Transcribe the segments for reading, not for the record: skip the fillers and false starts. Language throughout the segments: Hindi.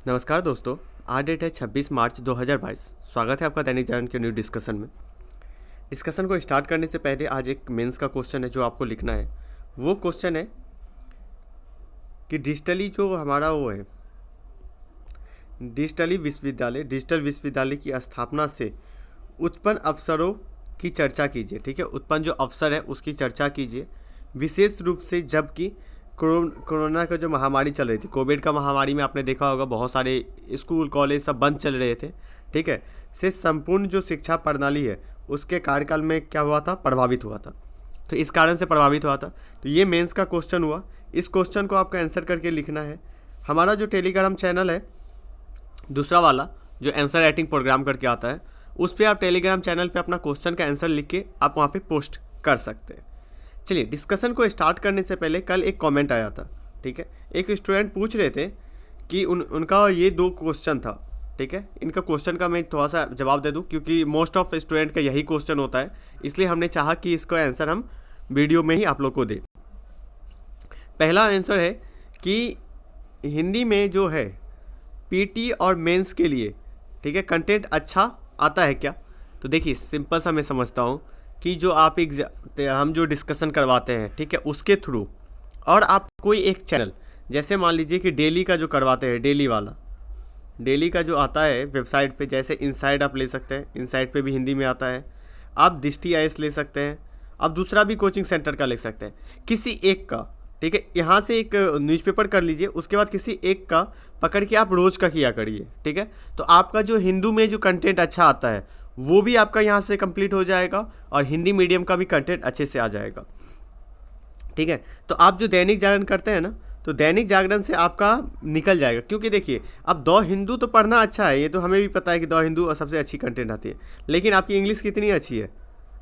नमस्कार दोस्तों, आज डेट है 26 मार्च 2022। स्वागत है आपका दैनिक जागरण के न्यू डिस्कशन में। डिस्कशन को स्टार्ट करने से पहले आज एक मेंस का क्वेश्चन है जो आपको लिखना है। वो क्वेश्चन है कि डिजिटली जो हमारा वो है डिजिटल विश्वविद्यालय की स्थापना से उत्पन्न अवसरों की चर्चा कीजिए। ठीक है, उत्पन्न जो अवसर है उसकी चर्चा कीजिए, विशेष रूप से जबकि कोरोना का जो महामारी चल रही थी, कोविड का महामारी में आपने देखा होगा बहुत सारे स्कूल कॉलेज सब बंद चल रहे थे। ठीक है, से संपूर्ण जो शिक्षा प्रणाली है उसके कार्यकाल में क्या हुआ था, प्रभावित हुआ था। तो इस कारण से प्रभावित हुआ था। तो ये मेंस का क्वेश्चन हुआ। इस क्वेश्चन को आपको आंसर करके लिखना है। हमारा जो टेलीग्राम चैनल है दूसरा वाला जो आंसर राइटिंग प्रोग्राम करके आता है, उस पर आप टेलीग्राम चैनल पे अपना क्वेश्चन का आंसर लिख के आप वहाँ पे पोस्ट कर सकते हैं। चलिए, डिस्कशन को स्टार्ट करने से पहले कल एक कमेंट आया था। ठीक है, एक स्टूडेंट पूछ रहे थे कि उनका ये 2 क्वेश्चन था। ठीक है, इनका क्वेश्चन का मैं थोड़ा सा जवाब दे दूं क्योंकि मोस्ट ऑफ स्टूडेंट का यही क्वेश्चन होता है, इसलिए हमने चाहा कि इसका आंसर हम वीडियो में ही आप लोग को दें। पहला आंसर है कि हिंदी में जो है पीटी और मेंस के लिए, ठीक है, कंटेंट अच्छा आता है क्या? तो देखिए, सिंपल सा मैं समझता हूँ कि जो आप हम जो डिस्कशन करवाते हैं, ठीक है, उसके थ्रू, और आप कोई एक चैनल जैसे मान लीजिए कि डेली का जो करवाते हैं, डेली वाला, डेली का जो आता है वेबसाइट पे, जैसे इनसाइड आप ले सकते हैं, इनसाइड पे भी हिंदी में आता है। आप दृष्टि आईएएस ले सकते हैं, आप दूसरा भी कोचिंग सेंटर का ले सकते हैं, किसी एक का। ठीक है, यहाँ से एक न्यूज़पेपर कर लीजिए, उसके बाद किसी एक का पकड़ के आप रोज़ का किया करिए। ठीक है, तो आपका जो हिंदू में जो कंटेंट अच्छा आता है वो भी आपका यहाँ से कंप्लीट हो जाएगा और हिंदी मीडियम का भी कंटेंट अच्छे से आ जाएगा। ठीक है, तो आप जो दैनिक जागरण करते हैं ना, तो दैनिक जागरण से आपका निकल जाएगा। क्योंकि देखिए, अब द हिंदू तो पढ़ना अच्छा है, ये तो हमें भी पता है कि द हिंदू सबसे अच्छी कंटेंट आती है, लेकिन आपकी इंग्लिश कितनी अच्छी है?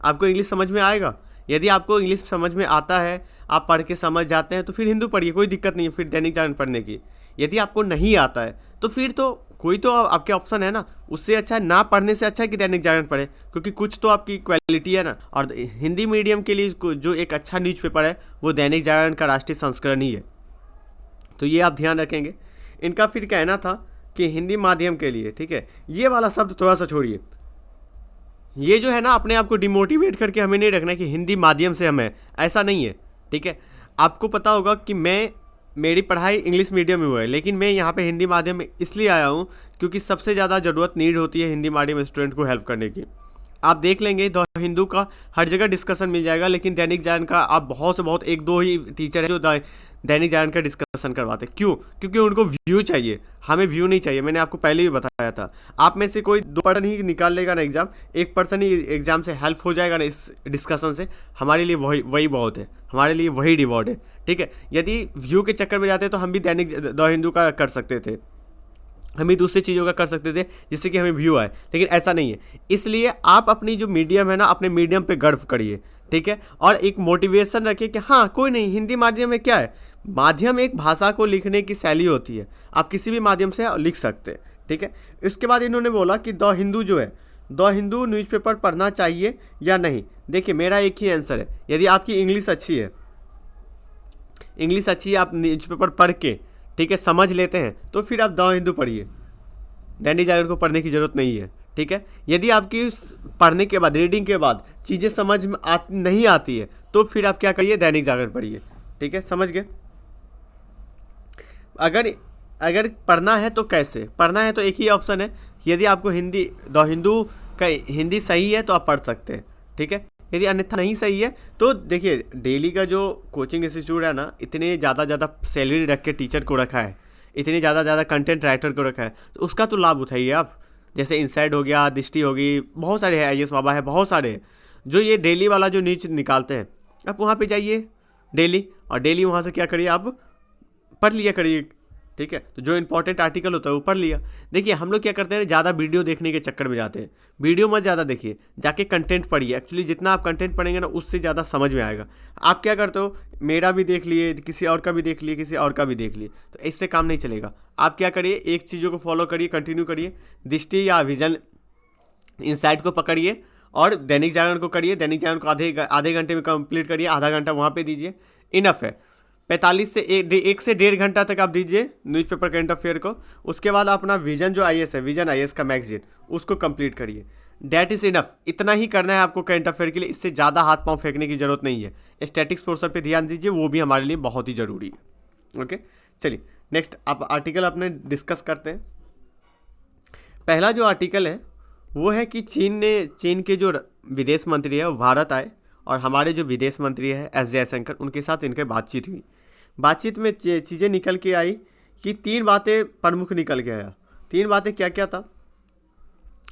आपको इंग्लिश समझ में आएगा? यदि आपको इंग्लिश समझ में आता है, आप पढ़ के समझ जाते हैं, तो फिर हिंदू पढ़िए, कोई दिक्कत नहीं है फिर दैनिक जागरण पढ़ने की। यदि आपको नहीं आता है तो फिर तो कोई तो आपके ऑप्शन है ना, उससे अच्छा ना पढ़ने से अच्छा है कि दैनिक जागरण पढ़े, क्योंकि कुछ तो आपकी क्वालिटी है ना। और हिंदी मीडियम के लिए जो एक अच्छा न्यूज़पेपर है वो दैनिक जागरण का राष्ट्रीय संस्करण ही है, तो ये आप ध्यान रखेंगे। इनका फिर कहना था कि हिंदी माध्यम के लिए, ठीक है, ये वाला शब्द थोड़ा सा छोड़िए। ये जो है ना, अपने आप को डिमोटिवेट करके हमें नहीं रखना कि हिंदी माध्यम से हमें, ऐसा नहीं है। ठीक है, आपको पता होगा कि मेरी पढ़ाई इंग्लिश मीडियम में हुआ है, लेकिन मैं यहाँ पे हिंदी माध्यम में इसलिए आया हूँ क्योंकि सबसे ज़्यादा ज़रूरत नीड होती है हिंदी माध्यम स्टूडेंट को हेल्प करने की। आप देख लेंगे द हिंदू का हर जगह डिस्कशन मिल जाएगा, लेकिन दैनिक जागरण का आप बहुत से बहुत 1-2 ही टीचर है जो दैनिक जागरण का डिस्कशन करवाते हैं। क्यों? क्योंकि उनको व्यू चाहिए, हमें व्यू नहीं चाहिए। मैंने आपको पहले भी बताया था, आप में से कोई 2 पर्सन ही निकाल लेगा ना एग्जाम, 1 पर्सन ही एग्जाम से हेल्प हो जाएगा ना इस डिस्कशन से, हमारे लिए वही बहुत है, हमारे लिए वही रिवॉर्ड है। ठीक है, यदि व्यू के चक्कर में जाते तो हम भी दैनिक द हिंदू का कर सकते थे, हम भी दूसरी चीज़ों का कर सकते थे जिससे कि हमें व्यू आए, लेकिन ऐसा नहीं है। इसलिए आप अपनी जो मीडियम है ना, अपने मीडियम पे गर्व करिए। ठीक है, और एक मोटिवेशन रखिए कि हाँ, कोई नहीं, हिंदी माध्यम में क्या है, माध्यम एक भाषा को लिखने की शैली होती है, आप किसी भी माध्यम से लिख सकते हैं। ठीक है, इसके बाद इन्होंने बोला कि द हिंदू जो है, द हिंदू न्यूज़पेपर पढ़ना चाहिए या नहीं। देखिए, मेरा एक ही आंसर है, यदि आपकी इंग्लिश अच्छी है, आप न्यूज़पेपर पढ़ के, ठीक है, समझ लेते हैं, तो फिर आप द हिंदू पढ़िए, दैनिक जागरण को पढ़ने की ज़रूरत नहीं है। ठीक है, यदि आपकी पढ़ने के बाद, रीडिंग के बाद चीज़ें समझ में नहीं आती है, तो फिर आप क्या करिए, दैनिक जागरण पढ़िए। ठीक है, समझ गए? अगर पढ़ना है तो कैसे पढ़ना है, तो एक ही ऑप्शन है। यदि आपको द हिंदू का हिंदी सही है तो आप पढ़ सकते हैं। ठीक है, यदि अन्यथा नहीं सही है तो देखिए, डेली का जो कोचिंग इंस्टीट्यूट है ना, इतने ज़्यादा सैलरी रख के टीचर को रखा है, इतने ज़्यादा कंटेंट राइटर को रखा है, तो उसका तो लाभ उठाइए आप। जैसे इनसाइड हो गया, दृष्टि होगी, बहुत सारे हैं, आईएएस बाबा है, बहुत सारे हैं जो ये डेली वाला जो न्यूज निकालते हैं। आप वहाँ पे जाइए डेली, और डेली वहाँ से क्या करिए, आप पढ़ लिया करिए। ठीक है, तो जो इंपॉर्टेंट आर्टिकल होता है वो पढ़ लिया। देखिए, हम लोग क्या करते हैं, ज़्यादा वीडियो देखने के चक्कर में जाते हैं। वीडियो मत ज़्यादा देखिए, जाके कंटेंट पढ़िए। एक्चुअली जितना आप कंटेंट पढ़ेंगे ना, उससे ज़्यादा समझ में आएगा। आप क्या करते हो, मेरा भी देख लिए, किसी और का भी देख लिए, किसी और का भी देख लिए, तो इससे काम नहीं चलेगा। आप क्या करिए, एक चीज़ों को फॉलो करिए, कंटिन्यू करिए, दृष्टि या विजन इनसाइट को पकड़िए और दैनिक जागरण को करिए। दैनिक जागरण को आधे घंटे में कंप्लीट करिए, आधा घंटा वहाँ पे दीजिए, इनफ है। 45 से 1 से 1.5 घंटा तक आप दीजिए न्यूज़पेपर करंट अफेयर को। उसके बाद अपना विजन जो IAS है, विजन IAS का मैगजीन, उसको कंप्लीट करिए। That is enough. इतना ही करना है आपको करंट अफेयर के लिए, इससे ज़्यादा हाथ पांव फेंकने की जरूरत नहीं है। स्टैटिक्स पोर्शन पे ध्यान दीजिए, वो भी हमारे लिए बहुत ही ज़रूरी है। ओके, चलिए नेक्स्ट आप आर्टिकल अपने डिस्कस करते हैं। पहला जो आर्टिकल है वो है कि चीन के जो विदेश मंत्री है वो भारत आए और हमारे जो विदेश मंत्री है S जयशंकर, उनके साथ इनके बातचीत हुई। बातचीत में चीज़ें निकल के आई कि 3 बातें प्रमुख निकल के आया। 3 बातें क्या क्या था?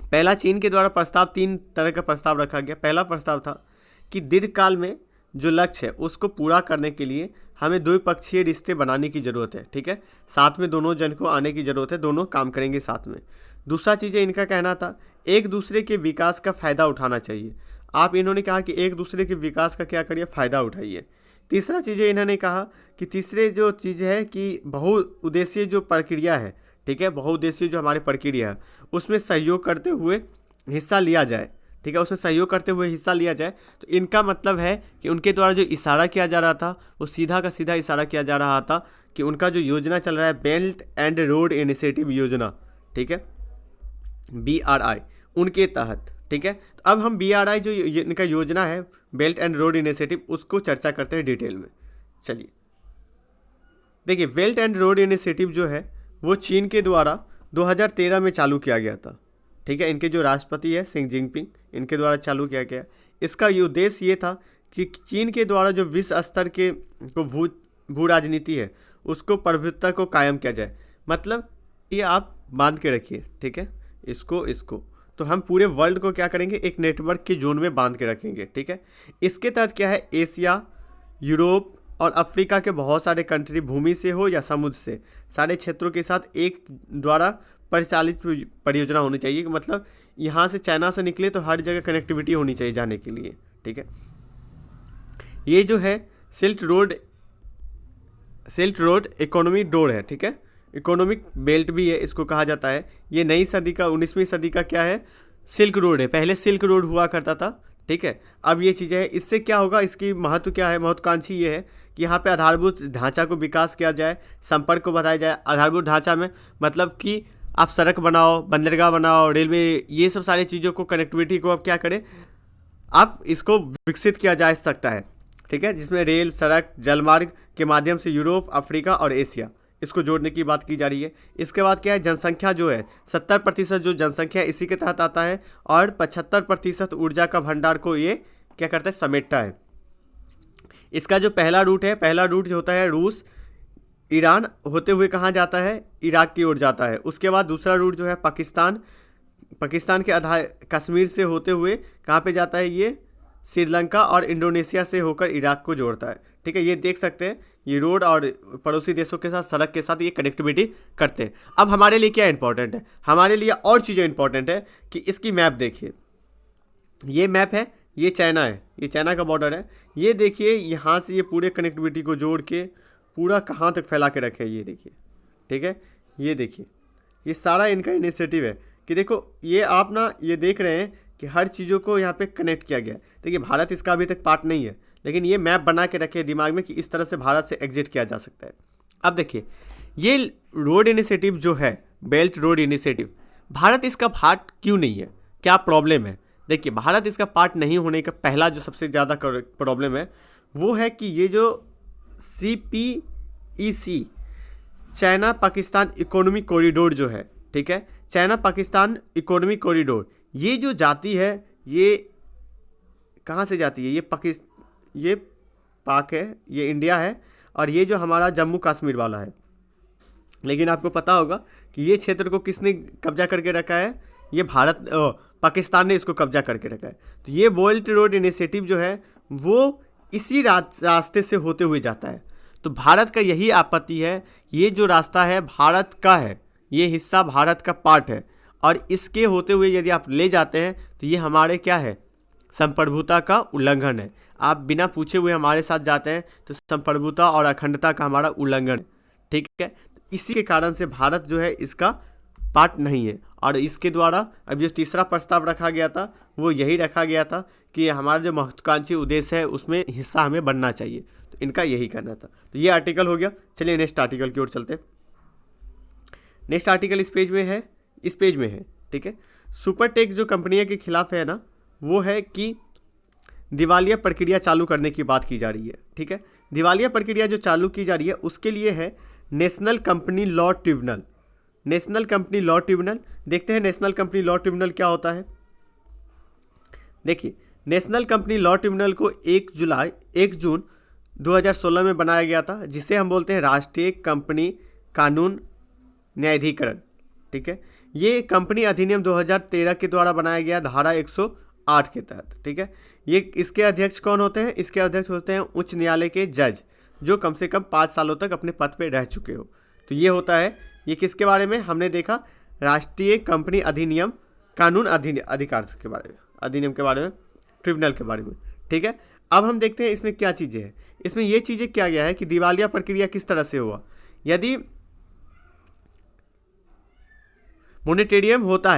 पहला, चीन के द्वारा प्रस्ताव, 3 तरह का प्रस्ताव रखा गया। पहला प्रस्ताव था कि दीर्घकाल में जो लक्ष्य है उसको पूरा करने के लिए हमें द्विपक्षीय रिश्ते बनाने की ज़रूरत है। ठीक है, साथ में दोनों जन को आने की ज़रूरत है, दोनों काम करेंगे साथ में। दूसरा चीज़ इनका कहना था एक दूसरे के विकास का फ़ायदा उठाना चाहिए। आप इन्होंने कहा कि एक दूसरे के विकास का क्या करिए, फ़ायदा उठाइए। तीसरा चीज़ें इन्होंने कहा कि तीसरे जो चीज़ है कि बहुउद्देशीय जो प्रक्रिया है, ठीक है, बहुउद्देशीय जो हमारी प्रक्रिया है उसमें सहयोग करते हुए हिस्सा लिया जाए। ठीक है, उसमें सहयोग करते हुए हिस्सा लिया जाए। तो इनका मतलब है कि उनके द्वारा जो इशारा किया जा रहा था वो सीधा का सीधा इशारा किया जा रहा था कि उनका जो योजना चल रहा है बेल्ट एंड रोड इनिशिएटिव योजना, ठीक है, BRI, उनके तहत। ठीक है, तो अब हम BRI जो इनका योजना है बेल्ट एंड रोड इनिशिएटिव, उसको चर्चा करते हैं डिटेल में। चलिए देखिए, बेल्ट एंड रोड इनिशिएटिव जो है वो चीन के द्वारा 2013 में चालू किया गया था। ठीक है, इनके जो राष्ट्रपति है शी जिनपिंग, इनके द्वारा चालू किया गया। इसका उद्देश्य ये था कि चीन के द्वारा जो विश्व स्तर के भू राजनीति है उसको प्रभुत्व को कायम किया जाए। मतलब ये आप बांध के रखिए, ठीक है, इसको तो हम पूरे वर्ल्ड को क्या करेंगे, एक नेटवर्क के जोन में बांध के रखेंगे। ठीक है, इसके तहत क्या है, एशिया, यूरोप और अफ्रीका के बहुत सारे कंट्री, भूमि से हो या समुद्र से, सारे क्षेत्रों के साथ एक द्वारा परिचालित परियोजना होनी चाहिए। मतलब यहाँ से चाइना से निकले तो हर जगह कनेक्टिविटी होनी चाहिए जाने के लिए। ठीक है, ये जो है सिल्क रोड इकोनॉमिक डोर है। ठीक है, इकोनॉमिक बेल्ट भी है इसको कहा जाता है। ये नई सदी का 19वीं सदी का क्या है, सिल्क रोड है। पहले सिल्क रोड हुआ करता था। ठीक है, अब ये चीज़ें हैं। इससे क्या होगा, इसकी महत्व क्या है, महत्वाकांक्षी ये है कि यहाँ पे आधारभूत ढांचा को विकास किया जाए, संपर्क को बढ़ाया जाए। आधारभूत ढांचा में मतलब कि आप सड़क बनाओ, बंदरगाह बनाओ, रेलवे, ये सब सारी चीज़ों को, कनेक्टिविटी को आप क्या करें, आप इसको विकसित किया जा सकता है। ठीक है, जिसमें रेल, सड़क, जलमार्ग के माध्यम से यूरोप, अफ्रीका और एशिया, इसको जोड़ने की बात की जा रही है। इसके बाद क्या है, जनसंख्या जो है 70% जो जनसंख्या इसी के तहत आता है और 75% ऊर्जा का भंडार को ये क्या करता है, समेटता है। इसका जो पहला रूट है, पहला रूट जो होता है रूस, ईरान होते हुए कहाँ जाता है, इराक की ओर जाता है। उसके बाद दूसरा रूट जो है पाकिस्तान के कश्मीर से होते हुए कहाँ पे जाता है, ये श्रीलंका और इंडोनेशिया से होकर इराक को जोड़ता है। ठीक है, ये देख सकते हैं, ये रोड और पड़ोसी देशों के साथ, सड़क के साथ ये कनेक्टिविटी करते हैं। अब हमारे लिए क्या इंपॉर्टेंट है, हमारे लिए और चीज़ें इंपॉर्टेंट है कि इसकी मैप देखिए। ये मैप है, ये चाइना है, ये चाइना का बॉर्डर है। ये देखिए, यहाँ से ये पूरे कनेक्टिविटी को जोड़ के पूरा कहाँ तक फैला के रखे, ये देखिए। ठीक है, ये देखिए, ये सारा इनका इनिशिएटिव है कि देखो, ये आप ना ये देख रहे हैं कि हर चीज़ों को यहाँ पे कनेक्ट किया गया है। देखिए, भारत इसका अभी तक पार्ट नहीं है, लेकिन ये मैप बना के रखे दिमाग में कि इस तरह से भारत से एग्जिट किया जा सकता है। अब देखिए, ये रोड इनिशिएटिव जो है, बेल्ट रोड इनिशिएटिव, भारत इसका पार्ट क्यों नहीं है, क्या प्रॉब्लम है? देखिए, भारत इसका पार्ट नहीं होने का पहला जो सबसे ज़्यादा प्रॉब्लम है वो है कि ये जो CPEC, China Pakistan economic corridor जो है, ठीक है, चाइना पाकिस्तान इकोनॉमिक कॉरिडोर, ये जो जाती है, ये कहाँ से जाती है, ये पाक है, ये इंडिया है, और ये जो हमारा जम्मू कश्मीर वाला है। लेकिन आपको पता होगा कि ये क्षेत्र को किसने कब्जा करके रखा है, ये पाकिस्तान ने इसको कब्जा करके रखा है। तो ये बेल्ट रोड इनिशिएटिव जो है वो इसी रास्ते से होते हुए जाता है। तो भारत का यही आपत्ति है, ये जो रास्ता है भारत का है, ये हिस्सा भारत का पार्ट है, और इसके होते हुए यदि आप ले जाते हैं तो ये हमारे क्या है, संप्रभुता का उल्लंघन है। आप बिना पूछे हुए हमारे साथ जाते हैं तो संप्रभुता और अखंडता का हमारा उल्लंघन है। ठीक है, इसी के कारण से भारत जो है इसका पार्ट नहीं है। और इसके द्वारा अब जो तीसरा प्रस्ताव रखा गया था वो यही रखा गया था कि हमारा जो महत्वाकांक्षी उद्देश्य है उसमें हिस्सा हमें बनना चाहिए। तो इनका यही करना था। तो ये आर्टिकल हो गया। चलिए नेक्स्ट आर्टिकल की ओर चलते। नेक्स्ट आर्टिकल इस पेज में है, ठीक है। सुपरटेक जो कंपनियों के खिलाफ है ना, वो है कि दिवालिया प्रक्रिया चालू करने की बात की जा रही है, ठीक है। दिवालिया प्रक्रिया जो चालू की जा रही है उसके लिए है national company law tribunal. National company law tribunal, देखते हैं नेशनल कंपनी लॉ ट्रिब्यूनल क्या होता है। देखिए, नेशनल कंपनी लॉ ट्रिब्यूनल को 1 जून 2016 में बनाया गया था, जिसे हम बोलते हैं राष्ट्रीय कंपनी कानून न्यायाधिकरण, ठीक है। ये कंपनी अधिनियम 2013 के द्वारा बनाया गया, धारा 108 के तहत, ठीक है। ये इसके अध्यक्ष कौन होते हैं? इसके अध्यक्ष होते हैं उच्च न्यायालय के जज जो कम से कम 5 सालों तक अपने पद पे रह चुके हो। तो ये होता है, ये किसके बारे में हमने देखा? राष्ट्रीय कंपनी अधिनियम कानून अधिकार के बारे में, अधिनियम के बारे में, ट्रिब्यूनल के बारे में, ठीक है। अब हम देखते हैं इसमें क्या चीज़ें हैं। इसमें ये चीज़ें क्या गया है कि दिवालिया प्रक्रिया किस तरह से हुआ। यदि मोनेटेरियम होता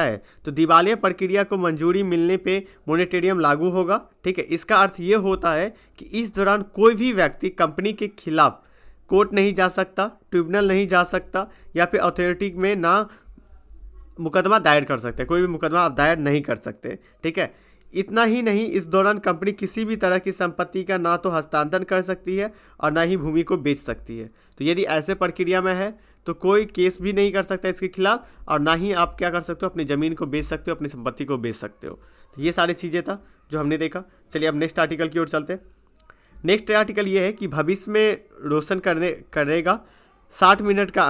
है तो दिवालिया प्रक्रिया को मंजूरी मिलने पे मोनेटेरियम लागू होगा, ठीक है। इसका अर्थ ये होता है कि इस दौरान कोई भी व्यक्ति कंपनी के खिलाफ कोर्ट नहीं जा सकता, ट्रिब्यूनल नहीं जा सकता, या फिर अथॉरिटी में ना मुकदमा दायर कर सकते, कोई भी मुकदमा आप दायर नहीं कर सकते, ठीक है। इतना ही नहीं, इस दौरान कंपनी किसी भी तरह की संपत्ति का ना तो हस्तांतरण कर सकती है और ना ही भूमि को बेच सकती है। तो यदि ऐसे प्रक्रिया में है तो कोई केस भी नहीं कर सकता इसके खिलाफ, और ना ही आप क्या कर सकते हो, अपनी ज़मीन को बेच सकते हो, अपनी संपत्ति को बेच सकते हो। तो ये सारी चीज़ें था जो हमने देखा। चलिए अब नेक्स्ट आर्टिकल की ओर चलते हैं। नेक्स्ट आर्टिकल ये है कि भविष्य में रोशन करेगा 60 मिनट का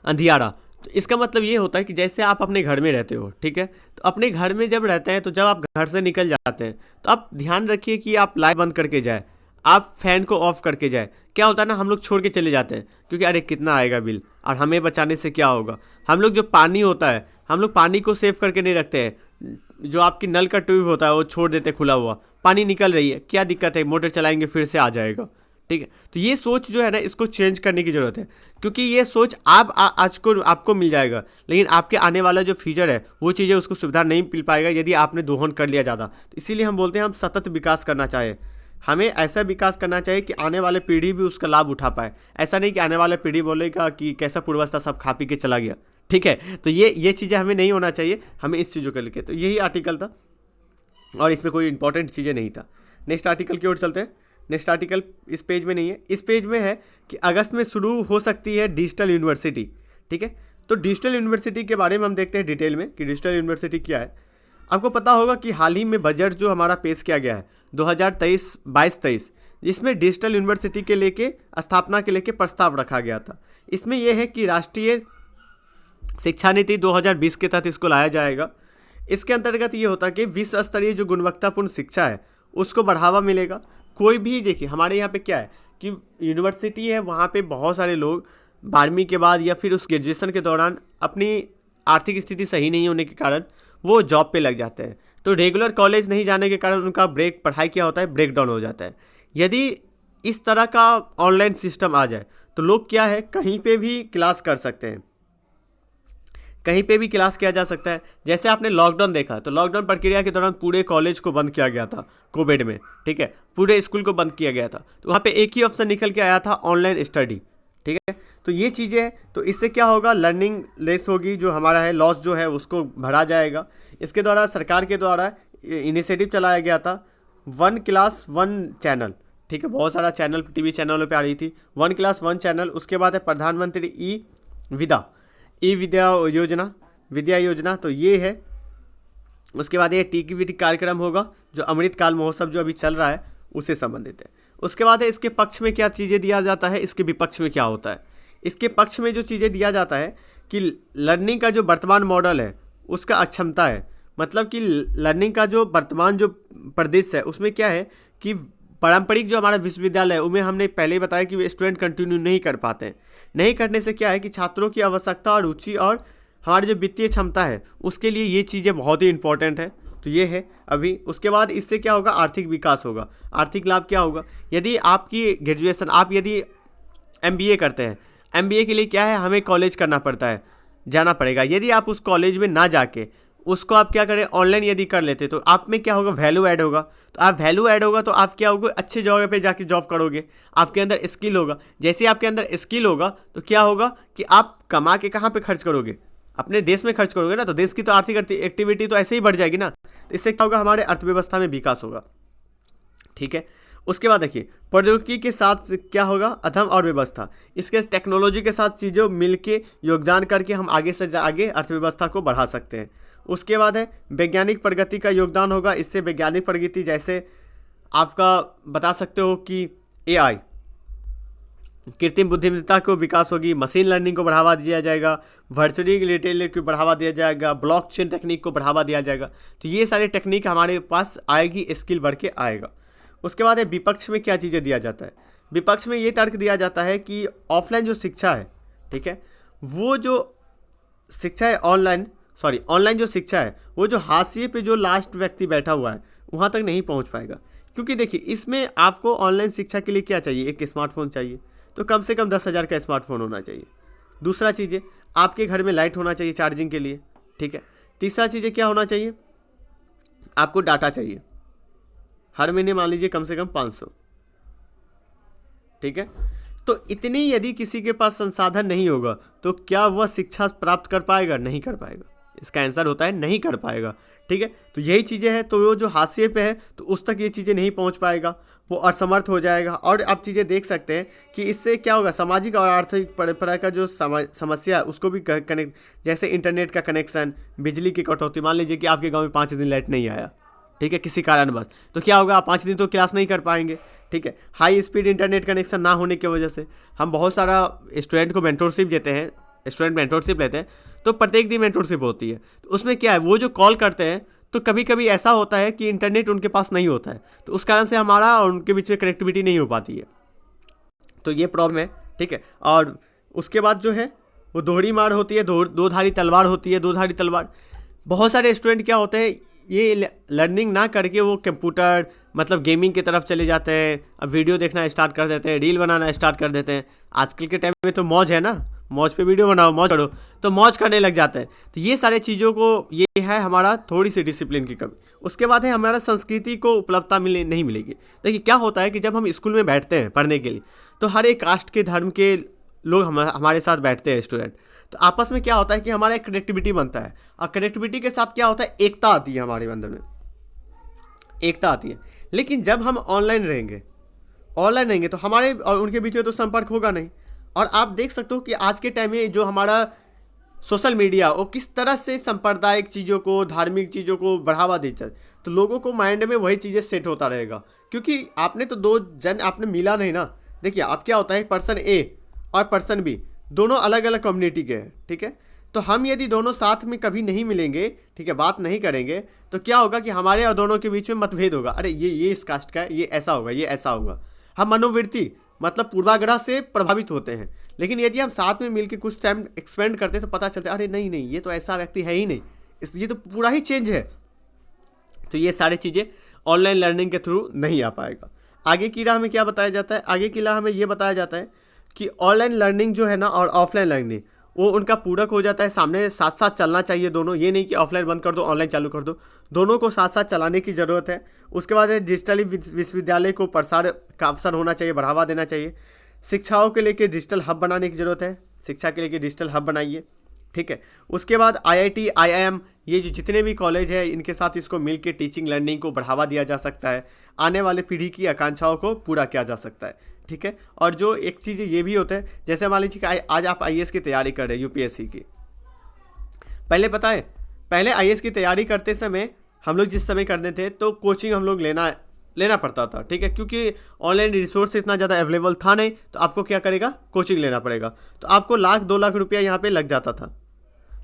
अंधियारा। तो इसका मतलब ये होता है कि जैसे आप अपने घर में रहते हो, ठीक है, तो अपने घर में जब रहते हैं तो जब आप घर से निकल जाते हैं तो आप ध्यान रखिए कि आप लाइट बंद करके जाए, आप फैन को ऑफ करके जाए। क्या होता है ना, हम लोग छोड़ के चले जाते हैं क्योंकि अरे कितना आएगा बिल, और हमें बचाने से क्या होगा। हम लोग जो पानी होता है, हम लोग पानी को सेव करके नहीं रखते हैं। जो आपकी नल का ट्यूब होता है वो छोड़ देते खुला हुआ, पानी निकल रही है, क्या दिक्कत है, मोटर चलाएंगे फिर से आ जाएगा, ठीक है। तो ये सोच जो है ना, इसको चेंज करने की ज़रूरत है, क्योंकि ये सोच आज को आपको मिल जाएगा, लेकिन आपके आने वाला जो फ्यूचर है वो चीज़ें उसको सुविधा नहीं मिल पाएगा यदि आपने दोहन कर लिया ज़्यादा। तो इसीलिए हम बोलते हैं हम सतत विकास करना चाहिए। हमें ऐसा विकास करना चाहिए कि आने वाले पीढ़ी भी उसका लाभ उठा पाए। ऐसा नहीं कि आने वाले पीढ़ी बोलेगा कि कैसा पूर्वावस्था सब खा पी के चला गया, ठीक है। तो ये चीज़ें हमें नहीं होना चाहिए, हमें इस चीज़ों को लेकर। तो यही आर्टिकल था और इसमें कोई इंपॉर्टेंट चीज़ें नहीं था। नेक्स्ट आर्टिकल की ओर चलते हैं। नेक्स्ट आर्टिकल इस पेज में नहीं है, इस पेज में है कि अगस्त में शुरू हो सकती है डिजिटल यूनिवर्सिटी, ठीक है। तो डिजिटल यूनिवर्सिटी के बारे में हम देखते हैं डिटेल में कि डिजिटल यूनिवर्सिटी क्या है। आपको पता होगा कि हाल ही में बजट जो हमारा पेश किया गया है 2022-23, जिसमें डिजिटल यूनिवर्सिटी के लेके स्थापना के लेके प्रस्ताव रखा गया था। इसमें यह है कि राष्ट्रीय शिक्षा नीति 2020 के तहत इसको लाया जाएगा। इसके अंतर्गत ये होता है कि विश्व स्तरीय जो गुणवत्तापूर्ण शिक्षा है उसको बढ़ावा मिलेगा। कोई भी देखिए, हमारे यहाँ पे क्या है कि यूनिवर्सिटी है, वहाँ पे बहुत सारे लोग 12वीं के बाद या फिर उस ग्रेजुएशन के दौरान अपनी आर्थिक स्थिति सही नहीं होने के कारण वो जॉब पे लग जाते हैं। तो रेगुलर कॉलेज नहीं जाने के कारण उनका पढ़ाई क्या होता है, ब्रेक डाउन हो जाता है। यदि इस तरह का ऑनलाइन सिस्टम आ जाए तो लोग क्या है, कहीं पे भी क्लास कर सकते हैं, कहीं पे भी क्लास किया जा सकता है। जैसे आपने लॉकडाउन देखा, तो लॉकडाउन प्रक्रिया के दौरान पूरे कॉलेज को बंद किया गया था कोविड में, ठीक है, पूरे स्कूल को बंद किया गया था। तो वहाँ पे एक ही ऑप्शन निकल के आया था, ऑनलाइन स्टडी, ठीक है। तो ये चीज़ें हैं, तो इससे क्या होगा, लर्निंग लेस होगी, जो हमारा है लॉस जो है उसको भरा जाएगा। इसके द्वारा सरकार के द्वारा इनिशिएटिव चलाया गया था 1 क्लास 1 चैनल, ठीक है। बहुत सारा चैनल टीवी चैनलों पे आ रही थी 1 क्लास 1 चैनल। उसके बाद है प्रधानमंत्री विद्या योजना, तो ये है। उसके बाद ये टीवी कार्यक्रम होगा जो अमृतकाल महोत्सव जो अभी चल रहा है उससे संबंधित है। उसके बाद है इसके पक्ष में क्या चीज़ें दिया जाता है, इसके विपक्ष में क्या होता है। इसके पक्ष में जो चीज़ें दिया जाता है कि लर्निंग का जो वर्तमान मॉडल है उसका अक्षमता है, मतलब कि लर्निंग का जो वर्तमान जो परिदृश्य है उसमें क्या है कि पारंपरिक जो हमारा विश्वविद्यालय है उनमें हमने पहले ही बताया कि वे स्टूडेंट कंटिन्यू नहीं कर पाते हैं। नहीं करने से क्या है कि छात्रों की आवश्यकता और रुचि और हमारी जो वित्तीय क्षमता है उसके लिए ये चीज़ें बहुत ही इंपॉर्टेंट है। तो ये है अभी। उसके बाद इससे क्या होगा, आर्थिक विकास होगा। आर्थिक लाभ क्या होगा, यदि आपकी ग्रेजुएशन, आप यदि MBA करते हैं, MBA के लिए क्या है, हमें कॉलेज करना पड़ता है, जाना पड़ेगा। यदि आप उस कॉलेज में ना जाके उसको आप क्या करें, ऑनलाइन यदि कर लेते तो आप में क्या होगा, वैल्यू ऐड होगा। तो आप वैल्यू ऐड होगा तो आप क्या होगा, अच्छे जगह पे जाके जॉब करोगे, आपके अंदर स्किल होगा। जैसे ही आपके अंदर स्किल होगा तो क्या होगा कि आप कमा के कहाँ पे खर्च करोगे, अपने देश में खर्च करोगे ना, तो देश की तो आर्थिक एक्टिविटी तो ऐसे ही बढ़ जाएगी ना। तो इससे क्या होगा, हमारे अर्थव्यवस्था में विकास होगा। ठीक है, उसके बाद देखिए प्रौद्योगिकी के साथ क्या होगा, अधम और व्यवस्था, इसके टेक्नोलॉजी के साथ चीज़ों मिलके योगदान करके हम आगे से आगे अर्थव्यवस्था को बढ़ा सकते हैं। उसके बाद है वैज्ञानिक प्रगति का योगदान होगा। इससे वैज्ञानिक प्रगति जैसे आपका बता सकते हो कि एआई, कृत्रिम बुद्धिमत्ता को विकास होगी, मशीन लर्निंग को बढ़ावा दिया जाएगा, वर्चुअल रियलिटी को बढ़ावा दिया जाएगा, ब्लॉकचेन टेक्निक को बढ़ावा दिया जाएगा। तो ये सारे टेक्निक हमारे पास आएगी, स्किल बढ़ के आएगा। उसके बाद है विपक्ष में क्या चीज़ें दिया जाता है। विपक्ष में ये तर्क दिया जाता है कि ऑफलाइन जो शिक्षा है, ठीक है, वो जो शिक्षा है ऑनलाइन जो शिक्षा है वो जो हाशिए पे जो लास्ट व्यक्ति बैठा हुआ है वहाँ तक नहीं पहुँच पाएगा। क्योंकि देखिए इसमें आपको ऑनलाइन शिक्षा के लिए क्या चाहिए, एक स्मार्टफोन चाहिए, तो कम से कम 10,000 का स्मार्टफोन होना चाहिए। दूसरा चीज़ है आपके घर में लाइट होना चाहिए चार्जिंग के लिए, ठीक है। तीसरा चीज़ क्या होना चाहिए, आपको डाटा चाहिए, हर महीने मान लीजिए कम से कम 500, ठीक है। तो इतनी यदि किसी के पास संसाधन नहीं होगा तो क्या वह शिक्षा प्राप्त कर पाएगा, नहीं कर पाएगा। इसका आंसर होता है नहीं कर पाएगा, ठीक है। तो यही चीज़ें हैं, तो वो जो हाशिए पे है तो उस तक ये चीज़ें नहीं पहुंच पाएगा, वो असमर्थ हो जाएगा। और आप चीज़ें देख सकते हैं कि इससे क्या होगा, सामाजिक और आर्थिक परंपरा का जो समस्या है उसको भी कनेक्ट, जैसे इंटरनेट का कनेक्शन, बिजली की कटौती। मान लीजिए कि आपके गाँव में 5 दिन लाइट नहीं आया, ठीक है, किसी कारणवश, तो क्या होगा, आप 5 दिन तो क्लास नहीं कर पाएंगे, ठीक है। हाई स्पीड इंटरनेट कनेक्शन ना होने की वजह से हम बहुत सारा स्टूडेंट को मेंटोरशिप देते हैं, स्टूडेंट मेंटोरशिप लेते हैं, तो प्रत्येक दिन मेंटोरशिप होती है। तो उसमें क्या है, वो जो कॉल करते हैं तो कभी कभी ऐसा होता है कि इंटरनेट उनके पास नहीं होता है, तो उस कारण से हमारा और उनके बीच में कनेक्टिविटी नहीं हो पाती है, तो ये प्रॉब्लम है, ठीक है। और उसके बाद जो है वो दोहरी मार होती है, दो धारी तलवार होती है, दो धारी तलवार। बहुत सारे स्टूडेंट क्या होते हैं, ये लर्निंग ना करके वो कंप्यूटर मतलब गेमिंग की तरफ चले जाते हैं, अब वीडियो देखना स्टार्ट कर देते हैं, रील बनाना स्टार्ट कर देते हैं। आजकल के टाइम में तो मौज है ना, मौज पे वीडियो बनाओ, मौज करो, तो मौज करने लग जाते हैं। तो ये सारे चीज़ों को, ये है हमारा थोड़ी सी डिसिप्लिन की कमी। उसके बाद है हमारा संस्कृति को उपलब्धता नहीं मिलेगी। देखिए क्या होता है कि जब हम स्कूल में बैठते हैं पढ़ने के लिए, तो हर एक कास्ट के धर्म के लोग हमारे साथ बैठते हैं स्टूडेंट, तो आपस में क्या होता है कि हमारा एक कनेक्टिविटी बनता है, और कनेक्टिविटी के साथ क्या होता है, एकता आती है, हमारे अंदर में एकता आती है। लेकिन जब हम ऑनलाइन रहेंगे तो हमारे और उनके बीच में तो संपर्क होगा नहीं। और आप देख सकते हो कि आज के टाइम में जो हमारा सोशल मीडिया वो किस तरह से सांप्रदायिक चीज़ों को, धार्मिक चीज़ों को बढ़ावा देता है, तो लोगों को माइंड में वही चीज़ें सेट होता रहेगा, क्योंकि आपने तो दो जन आपने मिला नहीं ना। देखिए अब क्या होता है, पर्सन ए और पर्सन बी दोनों अलग अलग कम्युनिटी के हैं, ठीक है। तो हम यदि दोनों साथ में कभी नहीं मिलेंगे, ठीक है, बात नहीं करेंगे, तो क्या होगा कि हमारे और दोनों के बीच में मतभेद होगा। अरे ये इस कास्ट का है, ये ऐसा होगा, ये ऐसा होगा। हम मनोवृत्ति मतलब पूर्वाग्रह से प्रभावित होते हैं। लेकिन यदि हम साथ में मिलकर कुछ टाइम एक्सपेंड करते हैं तो पता चलता है अरे नहीं ये तो ऐसा व्यक्ति है ही नहीं, ये तो पूरा ही चेंज है। तो ये सारी चीज़ें ऑनलाइन लर्निंग के थ्रू नहीं आ पाएगा। आगे की राह में क्या बताया जाता है, आगे की राह में ये बताया जाता है कि ऑनलाइन लर्निंग जो है ना और ऑफलाइन लर्निंग वो उनका पूरक हो जाता है, सामने साथ साथ चलना चाहिए दोनों। ये नहीं कि ऑफलाइन बंद कर दो ऑनलाइन चालू कर दो, दोनों को साथ साथ चलाने की ज़रूरत है। उसके बाद डिजिटली विश्वविद्यालय को प्रसार का अवसर होना चाहिए, बढ़ावा देना चाहिए। शिक्षाओं के लेके डिजिटल हब बनाने की ज़रूरत है, शिक्षा के लेके डिजिटल हब बनाइए, ठीक है। उसके बाद IIT IIM ये जो जितने भी कॉलेज है इनके साथ इसको मिल के टीचिंग लर्निंग को बढ़ावा दिया जा सकता है, आने वाले पीढ़ी की आकांक्षाओं को पूरा किया जा सकता है, ठीक है। और जो एक चीज़ ये भी होता है, जैसे मान लीजिए कि आज आप IAS की तैयारी कर रहे हैं, UPSC की। पहले पता है, पहले IAS की तैयारी करते समय हम लोग जिस समय करते थे तो कोचिंग हम लोग लेना पड़ता था, ठीक है, क्योंकि ऑनलाइन रिसोर्स इतना ज़्यादा अवेलेबल था नहीं, तो आपको क्या करेगा, कोचिंग लेना पड़ेगा। तो आपको 1,00,000-2 लाख रुपया यहाँ पे लग जाता था,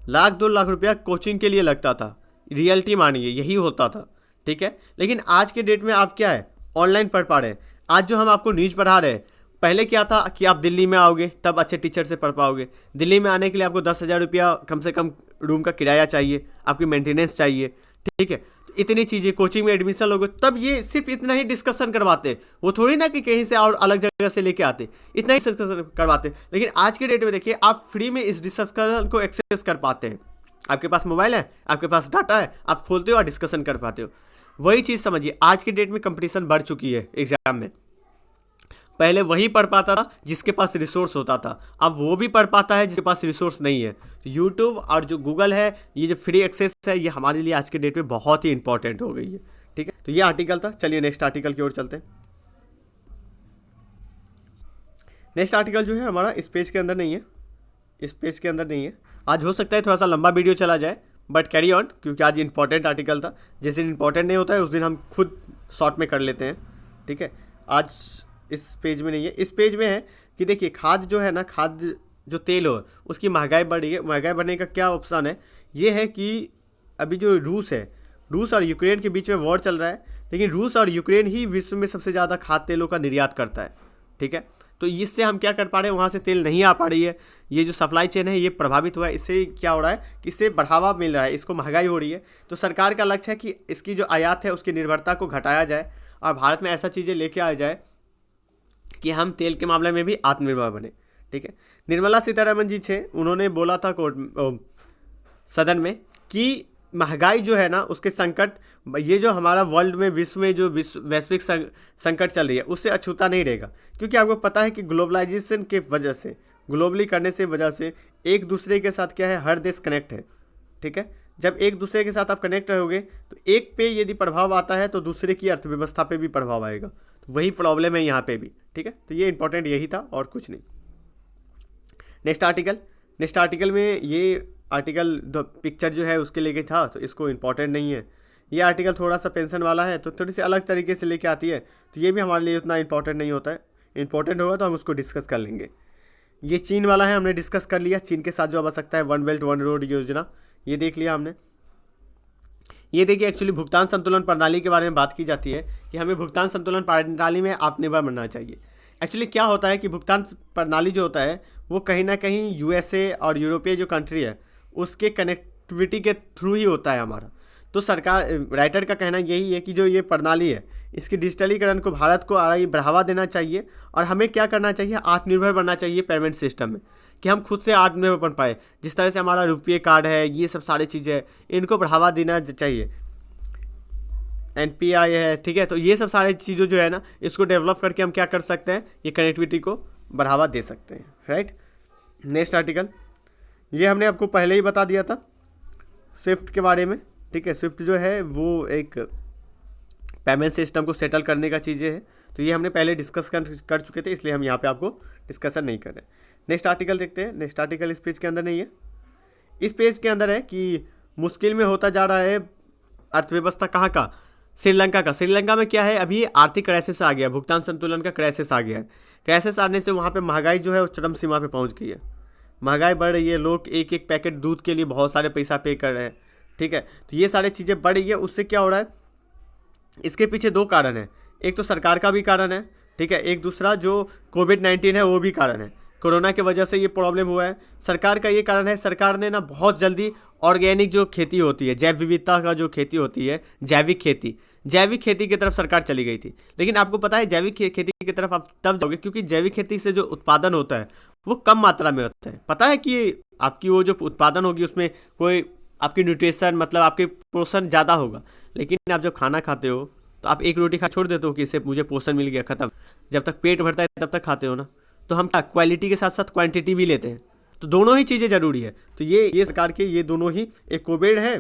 1,00,000-2 लाख रुपया कोचिंग के लिए लगता था। रियलिटी मानिए यही होता था, ठीक है। लेकिन आज के डेट में आप क्या है, ऑनलाइन पढ़ पा रहे हैं। आज जो हम आपको न्यूज़ पढ़ा रहे हैं, पहले क्या था कि आप दिल्ली में आओगे तब अच्छे टीचर से पढ़ पाओगे। दिल्ली में आने के लिए आपको 10,000 रुपया कम से कम रूम का किराया चाहिए, आपकी मेंटेनेंस चाहिए, ठीक है। तो इतनी चीज़ें, कोचिंग में एडमिशन लोगे तब ये सिर्फ इतना ही डिस्कशन करवाते, वो थोड़ी ना कि कहीं से और अलग जगह से लेके आते, इतना ही डिस्कशन करवाते। लेकिन आज के डेट में देखिए आप फ्री में इस डिस्कशन को एक्सेस कर पाते हैं, आपके पास मोबाइल है, आपके पास डाटा है, आप खोलते हो और डिस्कशन कर पाते हो। वही चीज़ समझिए, आज के डेट में कंपटीशन बढ़ चुकी है एग्जाम में। पहले वही पढ़ पाता था जिसके पास रिसोर्स होता था, अब वो भी पढ़ पाता है जिसके पास रिसोर्स नहीं है। तो यूट्यूब और जो गूगल है, ये जो फ्री एक्सेस है, ये हमारे लिए आज के डेट में बहुत ही इंपॉर्टेंट हो गई है। ठीक है, तो ये आर्टिकल था। चलिए नेक्स्ट आर्टिकल की ओर चलते हैं। नेक्स्ट आर्टिकल जो है हमारा इस पेज के अंदर नहीं है, इस पेज के अंदर नहीं है। आज हो सकता है थोड़ा सा लंबा वीडियो चला जाए, बट कैरी ऑन, क्योंकि आज इंपॉर्टेंट आर्टिकल था। जिस दिन इंपॉर्टेंट नहीं होता है उस दिन हम खुद शॉर्ट में कर लेते हैं। ठीक है, आज इस पेज में नहीं है। इस पेज में है कि देखिए, खाद जो है ना, खाद जो तेल हो, उसकी महंगाई बढ़ रही है। महंगाई बढ़ने का क्या ऑप्शन है? ये है कि अभी जो रूस है, रूस और यूक्रेन के बीच में वॉर चल रहा है, लेकिन रूस और यूक्रेन ही विश्व में सबसे ज़्यादा खाद्य तेलों का निर्यात करता है। ठीक है, तो इससे हम क्या कर पा रहे हैं, वहाँ से तेल नहीं आ पा रही है। ये जो सप्लाई चेन है ये प्रभावित हुआ है। इससे क्या हो रहा है कि इससे बढ़ावा मिल रहा है, इसको महंगाई हो रही है। तो सरकार का लक्ष्य है कि इसकी जो आयात है उसकी निर्भरता को घटाया जाए और भारत में ऐसा चीज़ें लेके आ जाए कि हम तेल के मामले में भी आत्मनिर्भर बने। ठीक है, निर्मला सीतारमण जी थे, उन्होंने बोला था सदन में कि महंगाई जो है ना, उसके संकट, ये जो हमारा वर्ल्ड में, विश्व में जो वैश्विक संकट चल रही है, उससे अछूता नहीं रहेगा। क्योंकि आपको पता है कि ग्लोबलाइजेशन के वजह से, ग्लोबली करने से वजह से एक दूसरे के साथ क्या है, हर देश कनेक्ट है। ठीक है, जब एक दूसरे के साथ आप कनेक्ट रहोगे तो एक पे यदि प्रभाव आता है तो दूसरे की अर्थव्यवस्था पे भी प्रभाव आएगा। तो वही प्रॉब्लम है यहाँ पे भी। ठीक है, तो ये इंपॉर्टेंट यही था और कुछ नहीं। नेक्स्ट आर्टिकल में ये आर्टिकल पिक्चर जो है उसके लेके था, तो इसको इम्पॉर्टेंट नहीं है। ये आर्टिकल थोड़ा सा पेंशन वाला है, तो थोड़ी सी अलग तरीके से लेके आती है, तो ये भी हमारे लिए उतना इंपॉर्टेंट नहीं होता है। इंपॉर्टेंट होगा तो हम उसको डिस्कस कर लेंगे। ये चीन वाला है, हमने डिस्कस कर लिया। चीन के साथ जो अब आ सकता है, वन बेल्ट वन रोड योजना, ये देख लिया हमने। ये देखिए, एक्चुअली भुगतान संतुलन प्रणाली के बारे में बात की जाती है कि हमें भुगतान संतुलन प्रणाली में आत्मनिर्भर बनना चाहिए। एक्चुअली क्या होता है कि भुगतान प्रणाली जो होता है वो कहीं ना कहीं यूएसए और यूरोपीय जो कंट्री है उसके कनेक्टिविटी के थ्रू ही होता है हमारा। तो सरकार, राइटर का कहना यही है कि जो ये प्रणाली है, इसकी डिजिटलीकरण को भारत को बढ़ावा देना चाहिए और हमें क्या करना चाहिए, आत्मनिर्भर बनना चाहिए पेमेंट सिस्टम में, कि हम खुद से आत्मनिर्भर बन पाए। जिस तरह से हमारा रुपये कार्ड है, ये सब सारी चीज़ें हैं, इनको बढ़ावा देना चाहिए। NPI है, ठीक है, तो ये सब सारी चीज़ों जो है ना, इसको डेवलप करके हम क्या कर सकते हैं, ये कनेक्टिविटी को बढ़ावा दे सकते हैं। राइट, नेक्स्ट आर्टिकल, ये हमने आपको पहले ही बता दिया था स्विफ्ट के बारे में। ठीक है, स्विफ्ट जो है वो एक पेमेंट सिस्टम को सेटल करने का चीज़ें है, तो ये हमने पहले डिस्कस कर चुके थे, इसलिए हम यहाँ पे आपको डिस्कशन नहीं कर रहे। नेक्स्ट आर्टिकल देखते हैं। नेक्स्ट आर्टिकल इस पेज के अंदर नहीं है। इस पेज के अंदर है कि मुश्किल में होता जा रहा है अर्थव्यवस्था कहाँ का, श्रीलंका का। श्रीलंका में क्या है, अभी आर्थिक क्राइसिस आ गया, भुगतान संतुलन का क्राइसिस आ गया है। क्राइसिस आने से वहाँ पे महंगाई जो है वो चरम सीमा पे पहुँच गई है। महंगाई बढ़ रही है, लोग एक एक पैकेट दूध के लिए बहुत सारे पैसा पे कर रहे हैं। ठीक है, तो ये सारी चीज़ें बढ़ रही है। उससे क्या हो रहा है, इसके पीछे दो कारण है। एक तो सरकार का भी कारण है, ठीक है, एक दूसरा जो कोविड-19 है वो भी कारण है। कोरोना की वजह से ये प्रॉब्लम हुआ है। सरकार का ये कारण है, सरकार ने ना बहुत जल्दी ऑर्गेनिक जो खेती होती है, जैव विविधता का जो खेती होती है, जैविक खेती की तरफ सरकार चली गई थी। लेकिन आपको पता है जैविक खेती की तरफ आप तब जाओगे क्योंकि जैविक खेती से जो उत्पादन होता है वो कम मात्रा में होता है। पता है कि आपकी वो जो उत्पादन होगी उसमें कोई आपकी न्यूट्रिशन, मतलब आपके पोषण ज़्यादा होगा। लेकिन आप जब खाना खाते हो तो आप एक रोटी खा छोड़ देते हो कि इससे मुझे पोषण मिल गया, ख़त्म। जब तक पेट भरता है तब तक खाते हो ना। तो हम क्वालिटी के साथ साथ क्वांटिटी भी लेते हैं, तो दोनों ही चीज़ें ज़रूरी है। तो ये सरकार के ये दोनों ही, एक कोविड है,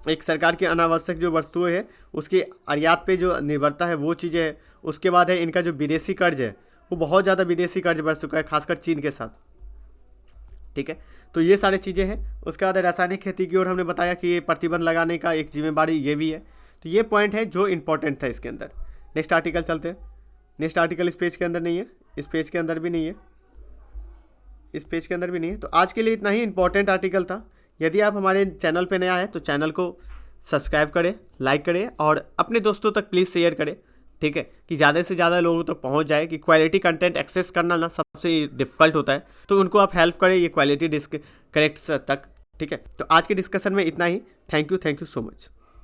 एक सरकार की अनावश्यक जो वस्तुएं है उसके आयात पे जो निर्भरता है वो चीज़ें है। उसके बाद है इनका जो विदेशी कर्ज है, वो बहुत ज़्यादा विदेशी कर्ज बढ़ चुका है, खासकर चीन के साथ। ठीक है, तो ये सारी चीज़ें हैं। उसके बाद रासायनिक खेती की ओर हमने बताया कि ये प्रतिबंध लगाने का एक जिम्मेदारी ये भी है। तो ये पॉइंट है जो इंपॉर्टेंट था इसके अंदर। नेक्स्ट आर्टिकल चलते हैं। नेक्स्ट आर्टिकल इस पेज के अंदर नहीं है, इस पेज के अंदर भी नहीं है, इस पेज के अंदर भी नहीं है। तो आज के लिए इतना ही इंपॉर्टेंट आर्टिकल था। यदि आप हमारे चैनल पे नया है तो चैनल को सब्सक्राइब करें, लाइक करें और अपने दोस्तों तक प्लीज़ शेयर करें। ठीक है, कि ज़्यादा से ज़्यादा लोगों तक पहुंच जाए। कि क्वालिटी कंटेंट एक्सेस करना ना सबसे डिफ़िकल्ट होता है, तो उनको आप हेल्प करें ये क्वालिटी करेक्ट तक। ठीक है, तो आज के डिस्कशन में इतना ही। Thank you so much.